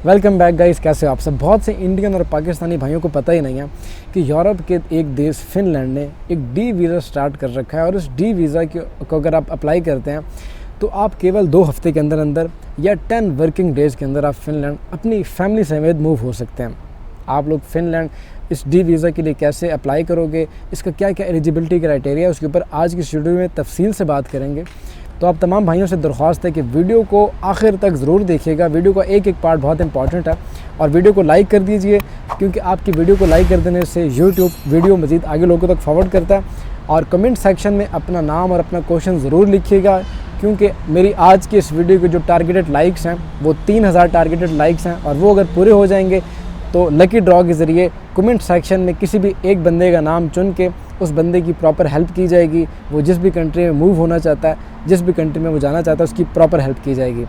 Welcome back guys, कैसे हो आप सब। बहुत से इंडियन और पाकिस्तानी भाइयों को पता ही नहीं है कि यूरोप के एक देश फिनलैंड ने एक डी वीज़ा स्टार्ट कर रखा है और उस डी वीज़ा को अगर आप अप्लाई करते हैं तो आप केवल 2 हफ्ते के अंदर अंदर या 10 वर्किंग डेज़ के अंदर आप फिनलैंड अपनी फैमिली समेत मूव हो सकते हैं। आप लोग फिनलैंड इस डी वीज़ा के लिए कैसे अप्लाई करोगे, इसका क्या क्या एलिजिबिलिटी क्राइटेरिया है, उसके ऊपर आज की वीडियो में तफसील से बात करेंगे। तो आप तमाम भाइयों से दरख्वास्त है कि वीडियो को आखिर तक ज़रूर देखिएगा। वीडियो का एक एक पार्ट बहुत इंपॉर्टेंट है और वीडियो को लाइक कर दीजिए, क्योंकि आपकी वीडियो को लाइक कर देने से यूट्यूब वीडियो मज़ीद आगे लोगों तक फॉरवर्ड करता है। और कमेंट सेक्शन में अपना नाम और अपना क्वेश्चन ज़रूर लिखिएगा, क्योंकि मेरी आज की इस वीडियो के जो टारगेटेड लाइक्स हैं वो 3000 टारगेटेड लाइक्स हैं, और वो अगर पूरे हो जाएंगे तो लकी ड्रॉ के ज़रिए कमेंट सेक्शन में किसी भी एक बंदे का नाम चुन के उस बंदे की प्रॉपर हेल्प की जाएगी। वो जिस भी कंट्री में मूव होना चाहता है, जिस भी कंट्री में वो जाना चाहता है, उसकी प्रॉपर हेल्प की जाएगी।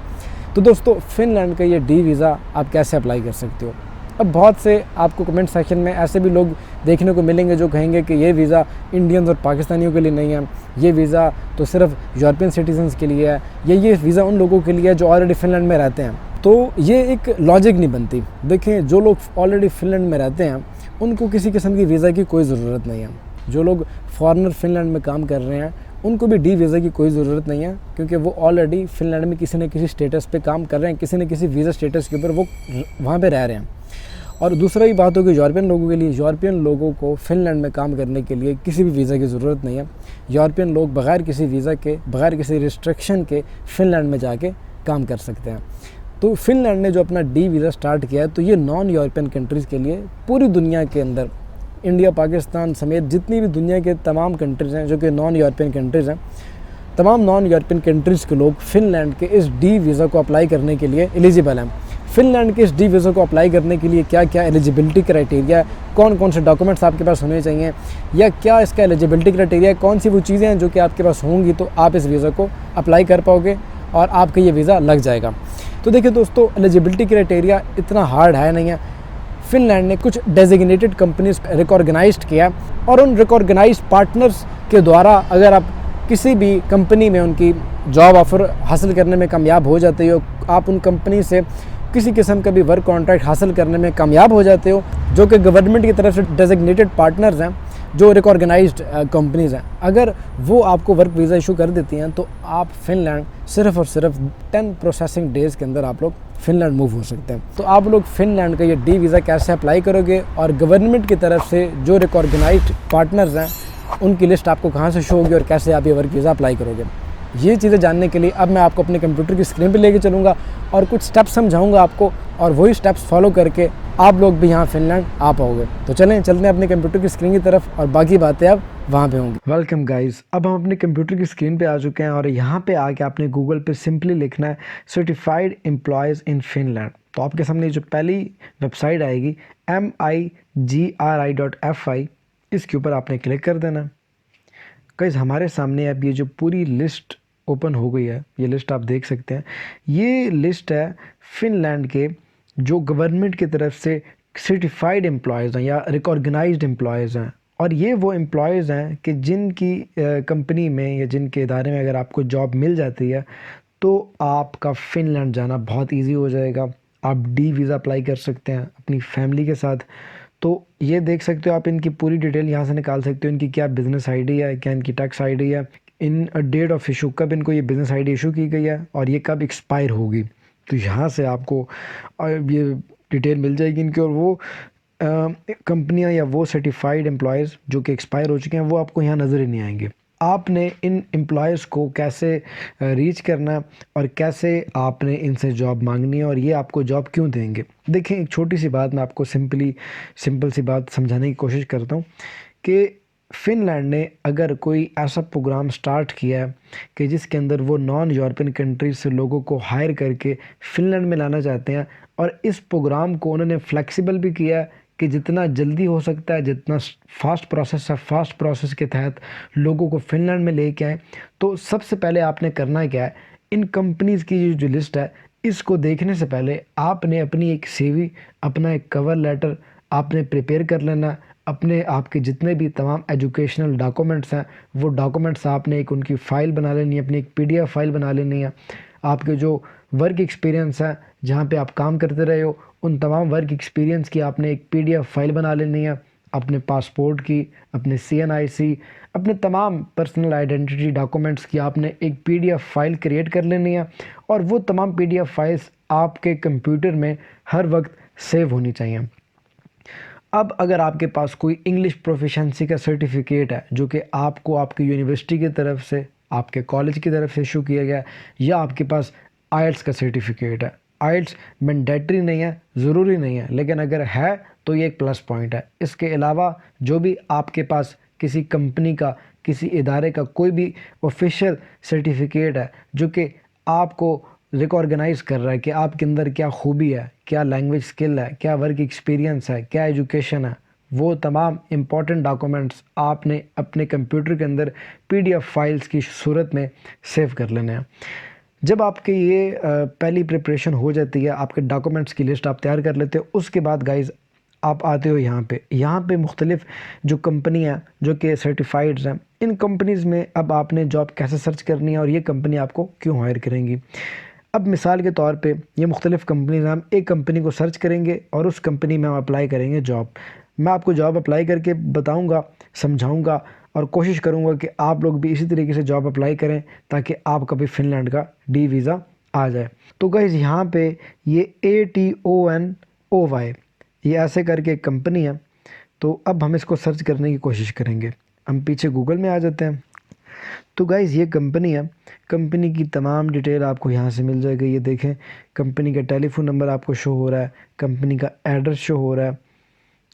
तो दोस्तों, फिनलैंड का ये डी वीज़ा आप कैसे अप्लाई कर सकते हो। अब बहुत से आपको कमेंट सेक्शन में ऐसे भी लोग देखने को मिलेंगे जो कहेंगे कि ये वीज़ा इंडियंस और पाकिस्तानियों के लिए नहीं है, ये वीज़ा तो सिर्फ यूरोपियन सिटीजन्स के लिए है, ये वीज़ा उन लोगों के लिए है जो ऑलरेडी फिनलैंड में रहते हैं। तो ये एक लॉजिक नहीं बनती। देखें, जो लोग ऑलरेडी फिनलैंड में रहते हैं उनको किसी किस्म की वीज़ा की कोई ज़रूरत नहीं है। जो लोग फॉरेनर फिनलैंड में काम कर रहे हैं उनको भी डी वीज़ा की कोई ज़रूरत नहीं है, क्योंकि वो ऑलरेडी फिनलैंड में किसी न किसी स्टेटस पे काम कर रहे हैं, किसी न किसी वीज़ा स्टेटस के ऊपर वो वहाँ पे रह रहे हैं। और दूसरा ही बात होगी यूरोपियन लोगों के लिए, यूरोपियन लोगों को फिनलैंड में काम करने के लिए किसी भी वीज़ा की ज़रूरत नहीं है। यूरोपियन लोग बग़ैर किसी वीज़ा के, बग़ैर किसी रिस्ट्रिक्शन के फिनलैंड में जाके काम कर सकते हैं। तो फिनलैंड ने जो अपना डी वीज़ा स्टार्ट किया है, तो ये नॉन यूरोपियन कंट्रीज़ के लिए पूरी दुनिया के अंदर, इंडिया पाकिस्तान समेत जितनी भी दुनिया के तमाम कंट्रीज़ हैं जो कि नॉन यूरोपियन कंट्रीज़ हैं, तमाम नॉन यूरोपियन कंट्रीज़ के लोग फिनलैंड के इस डी वीज़ा को अप्लाई करने के लिए एलिजिबल हैं। फिनलैंड के इस डी वीज़ा को अप्लाई करने के लिए क्या क्या एलिजिबिलिटी क्राइटेरिया है, कौन कौन से डॉक्यूमेंट्स आपके पास होने चाहिए, या क्या इसका एलिजिबिलिटी क्राइटेरिया है, कौन सी वो चीज़ें हैं जो कि आपके पास होंगी तो आप इस वीज़ा को अप्लाई कर पाओगे और आपका ये वीज़ा लग जाएगा। तो देखिए दोस्तों, एलिजिबिलिटी क्राइटेरिया इतना हार्ड है नहीं है। फिनलैंड ने कुछ डेजिग्नेटेड कंपनीज रिकॉर्गनाइज्ड किया और उन रिकॉर्गनाइज्ड पार्टनर्स के द्वारा अगर आप किसी भी कंपनी में उनकी जॉब ऑफ़र हासिल करने में कामयाब हो जाते हो, आप उन कंपनी से किसी किस्म का भी वर्क कॉन्ट्रैक्ट हासिल करने में कामयाब हो जाते हो, जो कि गवर्नमेंट की तरफ से डेजिग्नेटेड पार्टनर्स हैं, जो रिकॉर्गनाइज्ड कंपनीज़ हैं, अगर वो आपको वर्क वीज़ा इशू कर देती हैं तो आप फिनलैंड सिर्फ़ और सिर्फ 10 प्रोसेसिंग डेज़ के अंदर आप लोग फिनलैंड मूव हो सकते हैं। तो आप लोग फिनलैंड का ये डी वीज़ा कैसे अप्लाई करोगे और गवर्नमेंट की तरफ से जो रिकॉर्गनाइज्ड पार्टनर्स हैं उनकी लिस्ट आपको कहाँ से शो होगी और कैसे आप ये वर्क वीज़ा अप्लाई करोगे, ये चीज़ें जानने के लिए अब मैं आपको अपने कंप्यूटर की स्क्रीन पे लेके चलूँगा और कुछ स्टेप्स समझाऊंगा आपको, और वही स्टेप्स फॉलो करके आप लोग भी यहाँ फिनलैंड आ पाओगे। तो चलते हैं अपने कंप्यूटर की स्क्रीन की तरफ और बाकी बातें अब वहाँ पे होंगी। वेलकम गाइस, अब हम अपने कंप्यूटर की स्क्रीन पे आ चुके हैं और यहाँ पे आके आपने गूगल पे सिंपली लिखना है सर्टिफाइड एम्प्लॉयज़ इन फिनलैंड। तो आपके सामने जो पहली वेबसाइट आएगी MIGRI.FI, इसके ऊपर आपने क्लिक कर देना। गाइस, हमारे सामने अब ये जो पूरी लिस्ट ओपन हो गई है, ये लिस्ट आप देख सकते हैं। ये लिस्ट है फिनलैंड के जो गवर्नमेंट की तरफ से सर्टिफाइड एम्प्लॉयज़ हैं या रिकॉर्गनाइज्ड एम्प्लॉयज़ हैं, और ये वो एम्प्लॉयज़ हैं कि जिनकी कंपनी में या जिनके इदारे में अगर आपको जॉब मिल जाती है तो आपका फिनलैंड जाना बहुत ईजी हो जाएगा। आप डी वीज़ा अप्लाई कर सकते हैं अपनी फैमिली के साथ। तो ये देख सकते हो आप, इनकी पूरी डिटेल यहाँ से निकाल सकते हो। इनकी क्या बिज़नेस आईडी है, क्या इनकी टैक्स आईडी है, इन डेट ऑफ इशू, कब इनको ये बिज़नेस आईडी इशू की गई है और ये कब एक्सपायर होगी। तो यहाँ से आपको ये डिटेल मिल जाएगी इनकी, और वो कंपनियाँ या वो सर्टिफाइड एम्प्लॉयज़ जो कि एक्सपायर हो चुके हैं वो आपको यहाँ नज़र ही नहीं आएंगे। आपने इन एम्प्लॉयज़ को कैसे रीच करना है और कैसे आपने इनसे जॉब मांगनी है और ये आपको जॉब क्यों देंगे। देखें, एक छोटी सी बात मैं आपको सिंपल सी बात समझाने की कोशिश करता हूँ कि फिनलैंड ने अगर कोई ऐसा प्रोग्राम स्टार्ट किया है कि जिसके अंदर वो नॉन यूरोपियन कंट्रीज से लोगों को हायर करके फिनलैंड में लाना चाहते हैं, और इस प्रोग्राम को उन्होंने फ्लेक्सिबल भी किया है कि जितना जल्दी हो सकता है, जितना फास्ट प्रोसेस है, फास्ट प्रोसेस के तहत लोगों को फिनलैंड में लेके आए। तो सबसे पहले आपने करना क्या है, इन कंपनीज़ की जो लिस्ट है इसको देखने से पहले आपने अपनी एक CV, अपना एक कवर लेटर आपने प्रिपेयर कर लेना। अपने आपके जितने भी तमाम एजुकेशनल डॉक्यूमेंट्स हैं वो डॉक्यूमेंट्स आपने एक उनकी फ़ाइल बना लेनी है, अपनी एक PDF फाइल बना लेनी है। आपके जो वर्क एक्सपीरियंस है जहाँ पे आप काम करते रहे हो, उन तमाम वर्क एक्सपीरियंस की आपने एक PDF फाइल बना लेनी है, अपने पासपोर्ट की, अपने CNIC, अपने तमाम पर्सनल आइडेंटिटी डॉक्यूमेंट्स की आपने एक PDF फाइल क्रिएट कर लेनी है, और वो तमाम PDF फाइल्स आपके कंप्यूटर में हर वक्त सेव होनी चाहिए। अब अगर आपके पास कोई इंग्लिश प्रोफिशेंसी का सर्टिफिकेट है जो कि आपको आपकी यूनिवर्सिटी की तरफ से, आपके कॉलेज की तरफ से इशू किया गया है, या आपके पास आइल्स का सर्टिफिकेट है, आइल्स मैंडेटरी नहीं है, ज़रूरी नहीं है, लेकिन अगर है तो ये एक प्लस पॉइंट है। इसके अलावा जो भी आपके पास किसी कंपनी का, किसी इदारे का कोई भी ऑफिशियल सर्टिफिकेट है जो कि आपको रिकॉर्गनाइज कर रहा है कि आपके अंदर क्या खूबी है, क्या लैंग्वेज स्किल है, क्या वर्क एक्सपीरियंस है, क्या एजुकेशन है, वो तमाम इम्पॉर्टेंट डॉक्यूमेंट्स आपने अपने कंप्यूटर के अंदर PDF फाइल्स की सूरत में सेव कर लेने हैं। जब आपके ये पहली प्रिपरेशन हो जाती है, आपके डॉक्यूमेंट्स की लिस्ट आप तैयार कर लेते हो, उसके बाद गाइज़ आप आते हो यहाँ पे मुख्तलिफ जो कंपनी हैं जो कि सर्टिफाइड्स हैं, इन कंपनीज़ में अब आपने जॉब कैसे सर्च करनी है और ये कंपनी आपको क्यों हायर करेंगी। अब मिसाल के तौर पे ये मुख्तलिफ़ कंपनीज, हम एक कंपनी को सर्च करेंगे और उस कंपनी में हम अप्लाई करेंगे जॉब। मैं आपको जॉब अप्लाई करके बताऊंगा, समझाऊंगा, और कोशिश करूंगा कि आप लोग भी इसी तरीके से जॉब अप्लाई करें ताकि आपका भी फिनलैंड का D वीज़ा आ जाए। तो गाइज़ यहाँ पे ये ATONOY ये ऐसे करके एक कंपनी है। तो अब हम इसको सर्च करने की कोशिश करेंगे। हम पीछे गूगल में आ जाते हैं। तो गाइज़ ये कंपनी है, कंपनी की तमाम डिटेल आपको यहाँ से मिल जाएगी। ये देखें, कंपनी का टेलीफोन नंबर आपको शो हो रहा है, कंपनी का एड्रेस शो हो रहा है,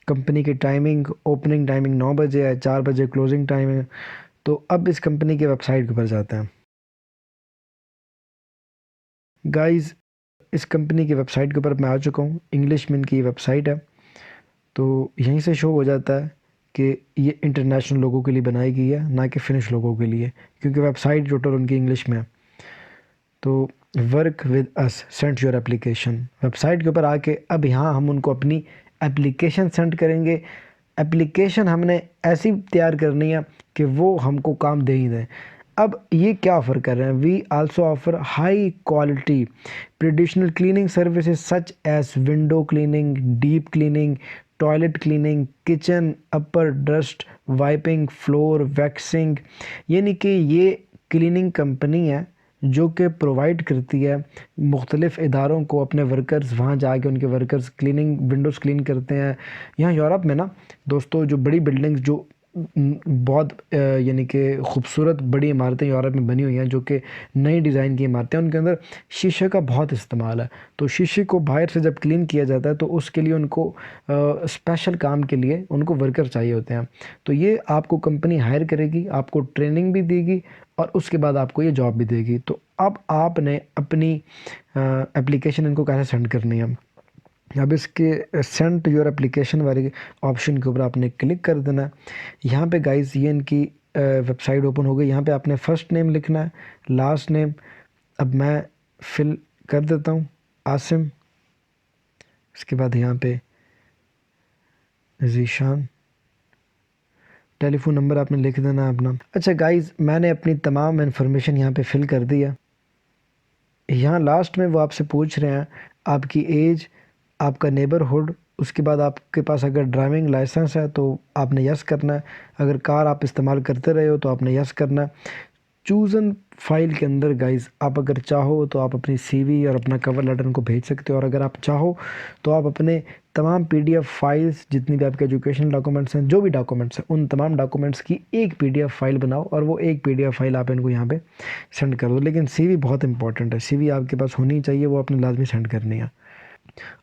कंपनी की टाइमिंग, ओपनिंग टाइमिंग 9 बजे है, 4 बजे क्लोजिंग टाइम है। तो अब इस कंपनी के वेबसाइट के ऊपर जाते हैं। गाइज़ इस कंपनी की वेबसाइट के ऊपर मैं आ चुका हूँ। इंग्लिश में इनकी वेबसाइट है। तो यहीं से शो हो जाता है कि ये इंटरनेशनल लोगों के लिए बनाई गई है, ना कि फ़िनिश लोगों के लिए, क्योंकि वेबसाइट टोटल उनकी इंग्लिश में है। तो work with us, send your application, website के ऊपर आके अब यहाँ हम उनको अपनी एप्लीकेशन सेंड करेंगे। एप्लीकेशन हमने ऐसी तैयार करनी है कि वो हमको काम दे ही दें। अब ये क्या ऑफ़र कर रहे हैं, we also offer high quality traditional cleaning services such as window cleaning, deep cleaning, toilet cleaning, kitchen upper dust wiping, floor waxing. यानी कि ये क्लीनिंग कंपनी है जो कि प्रोवाइड करती है मुख्तलिफ़ इदारों को, अपने वर्कर्स वहाँ जाके उनके वर्कर्स क्लीनिंग, विंडोज़ क्लीन करते हैं। यहाँ यूरोप में ना दोस्तों, जो बड़ी बिल्डिंग्स, जो बहुत यानी कि खूबसूरत बड़ी इमारतें यूरोप में बनी हुई हैं जो कि नई डिज़ाइन की इमारतें हैं, उनके अंदर शीशे का बहुत इस्तेमाल है। तो शीशे को बाहर से जब क्लीन किया जाता है तो उसके लिए उनको स्पेशल काम के लिए उनको वर्कर चाहिए होते हैं। तो ये आपको कंपनी हायर करेगी, आपको ट्रेनिंग भी देगी और उसके बाद आपको ये जॉब भी देगी। तो अब आपने अपनी एप्लीकेशन इनको कैसे सेंड करनी है, अब इसके सेंड योर एप्लीकेशन वाले ऑप्शन के ऊपर आपने क्लिक कर देना है। यहाँ पे गाइस ये इनकी वेबसाइट ओपन हो गई। यहाँ पे आपने फ़र्स्ट नेम लिखना है, लास्ट नेम। अब मैं फिल कर देता हूँ आसिम। इसके बाद यहाँ पे ज़ीशान, टेलीफोन नंबर आपने लिख देना है अपना। अच्छा गाइस, मैंने अपनी तमाम इन्फॉर्मेशन यहाँ पे फिल कर दी है। यहाँ लास्ट में वो आपसे पूछ रहे हैं आपकी एज, आपका नेबरहुड, उसके बाद आपके पास अगर ड्राइविंग लाइसेंस है तो आपने यस करना है, अगर कार आप इस्तेमाल करते रहे हो तो आपने यस करना है। चूज़न फाइल के अंदर गाइस आप अगर चाहो तो आप अपनी CV और अपना कवर लेटर उनको भेज सकते हो, और अगर आप चाहो तो आप अपने तमाम PDF फाइल्स, जितनी भी आपके एजुकेशनल डॉक्यूमेंट्स हैं, जो भी डॉक्यूमेंट्स हैं, उन तमाम डॉक्यूमेंट्स की एक PDF फाइल बनाओ और वो एक PDF फाइल आप इनको यहाँ पे सेंड कर दो। लेकिन CV बहुत इंपॉर्टेंट है, CV आपके पास होनी चाहिए, वो आपने लाजमी सेंड करनी है।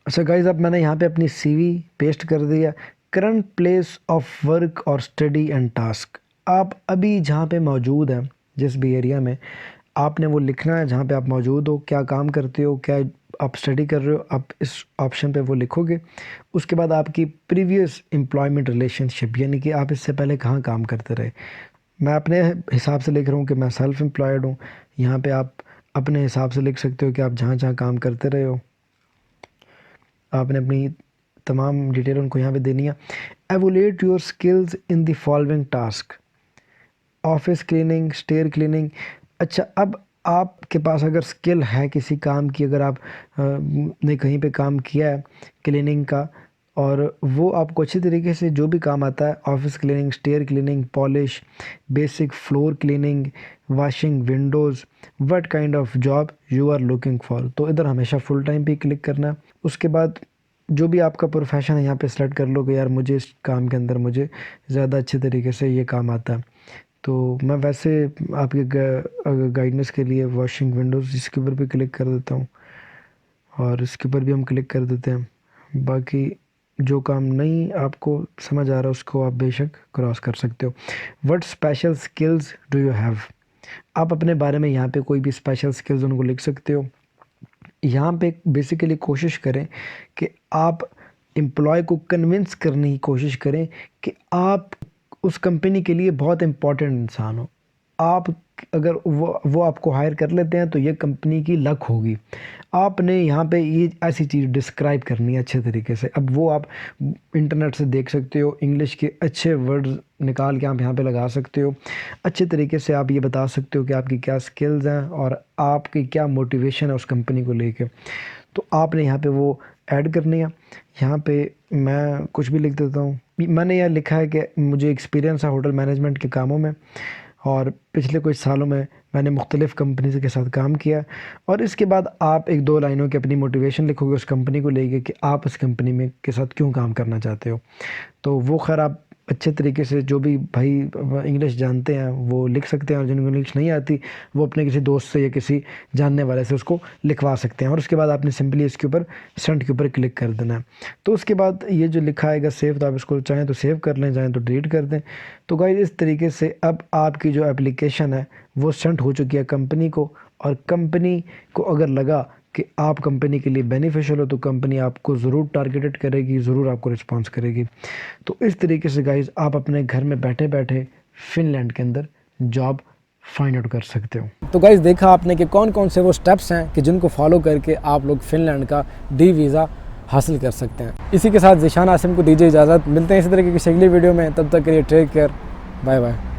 अच्छा गाइज़, अब मैंने यहाँ पे अपनी CV पेस्ट कर दिया। करंट प्लेस ऑफ वर्क और स्टडी एंड टास्क, आप अभी जहाँ पे मौजूद हैं, जिस भी एरिया में, आपने वो लिखना है जहाँ पे आप मौजूद हो, क्या काम करते हो, क्या आप स्टडी कर रहे हो, आप इस ऑप्शन पे वो लिखोगे। उसके बाद आपकी प्रीवियस एम्प्लॉयमेंट रिलेशनशिप, यानी कि आप इससे पहले कहाँ काम करते रहे। मैं अपने हिसाब से लिख रहा हूँ कि मैं सेल्फ एम्प्लॉयड हूँ। यहाँ पे आप अपने हिसाब से लिख सकते हो कि आप जहाँ जहाँ काम करते रहे हो। आपने अपनी तमाम डिटेल उनको यहाँ पे देनी है। Evaluate your skills in the following task, office cleaning, stair cleaning. अच्छा, अब आपके पास अगर स्किल है किसी काम की, अगर आप ने कहीं पे काम किया है क्लीनिंग का, और वो आपको अच्छी तरीके से जो भी काम आता है, office cleaning, stair cleaning, polish, basic floor cleaning, washing windows, what kind of job you are looking for, तो इधर हमेशा फुल टाइम पे क्लिक करना है। उसके बाद जो भी आपका प्रोफेशन है यहाँ पे सेलेक्ट कर लो कि यार मुझे इस काम के अंदर मुझे ज़्यादा अच्छे तरीके से ये काम आता है। तो मैं वैसे आपके गाइडेंस के लिए वॉशिंग विंडोज़ इसके ऊपर भी क्लिक कर देता हूँ, और इसके ऊपर भी हम क्लिक कर देते हैं। बाकी जो काम नहीं आपको समझ आ रहा उसको आप बेशक क्रॉस कर सकते हो। What special skills do you have, आप अपने बारे में यहाँ पे कोई भी स्पेशल स्किल्स उनको लिख सकते हो। यहाँ पे बेसिकली कोशिश करें कि आप एम्प्लॉय को कन्विंस करने की कोशिश करें कि आप उस कंपनी के लिए बहुत इम्पोर्टेंट इंसान हो। आप अगर वो आपको हायर कर लेते हैं तो ये कंपनी की लक होगी। आपने यहाँ पे ये ऐसी चीज़ डिस्क्राइब करनी है अच्छे तरीके से। अब वो आप इंटरनेट से देख सकते हो, इंग्लिश के अच्छे वर्ड्स निकाल के आप यहाँ पे लगा सकते हो। अच्छे तरीके से आप ये बता सकते हो कि आपकी क्या स्किल्स हैं और आपकी क्या मोटिवेशन है उस कंपनी को लेके। तो आपने यहाँ पे वो ऐड करनी है। यहाँ पे मैं कुछ भी लिख देता हूँ। मैंने यह लिखा है कि मुझे एक्सपीरियंस है होटल मैनेजमेंट के कामों में, और पिछले कुछ सालों में मैंने मुख्तलिफ़ कंपनीज़ के साथ काम किया। और इसके बाद आप 1-2 लाइनों की अपनी मोटिवेशन लिखोगे उस कंपनी को लेके कि आप उस कंपनी में के साथ क्यों काम करना चाहते हो। तो वो खैर आप अच्छे तरीके से जो भी भाई इंग्लिश जानते हैं वो लिख सकते हैं, और जिनको इंग्लिश नहीं आती वो अपने किसी दोस्त से या किसी जानने वाले से उसको लिखवा सकते हैं। और उसके बाद आपने सिंपली इसके ऊपर सेंड के ऊपर क्लिक कर देना है। तो उसके बाद ये जो लिखा आएगा सेव, तो आप इसको चाहें तो सेव कर लें, चाहें तो डिलीट कर दें। तो गाइस इस तरीके से अब आपकी जो एप्लीकेशन है वो सेंड हो चुकी है कंपनी को, और कंपनी को अगर लगा कि आप कंपनी के लिए बेनिफिशियल हो तो कंपनी आपको ज़रूर टारगेटेड करेगी, ज़रूर आपको रिस्पॉन्स करेगी। तो इस तरीके से गाइज़ आप अपने घर में बैठे बैठे फ़िनलैंड के अंदर जॉब फाइंड आउट कर सकते हो। तो गाइज़ देखा आपने कि कौन कौन से वो स्टेप्स हैं कि जिनको फॉलो करके आप लोग फ़िनलैंड का डी वीज़ा हासिल कर सकते हैं। इसी के साथ ज़ीशान आसिम को दीजिए इजाज़त। मिलते हैं इसी तरह की किसी अगली वीडियो में, तब तक के लिए टेक केयर, बाय बाय।